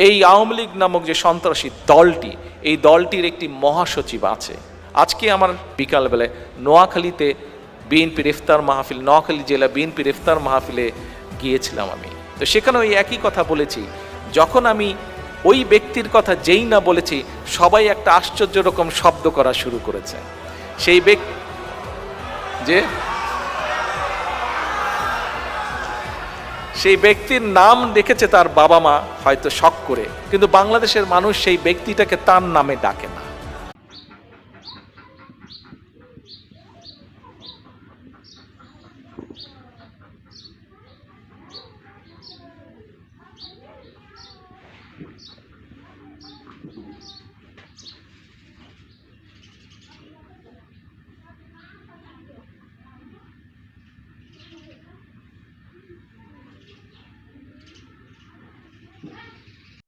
এই আওয়ামী লীগ নামক যে সন্ত্রাসী দলটি, এই দলটির একটি মহাসচিব আছে। আজকে আমার বিকালবেলায় নোয়াখালীতে বিএনপির ইফতার মাহফিল, নোয়াখালী জেলা বিএনপির ইফতার মাহফিলে গিয়েছিলাম আমি। তো সেখানে ওই একই কথা বলেছি। যখন আমি ওই ব্যক্তির কথা যেই না বলেছি, সবাই একটা আশ্চর্য রকম শব্দ করা শুরু করেছে। সেই ব্যক্তি সেই ব্যক্তির নাম দেখেছে তার বাবা মা হয়তো শখ করে, কিন্তু বাংলাদেশের মানুষ সেই ব্যক্তিটাকে তার নামে ডাকে না।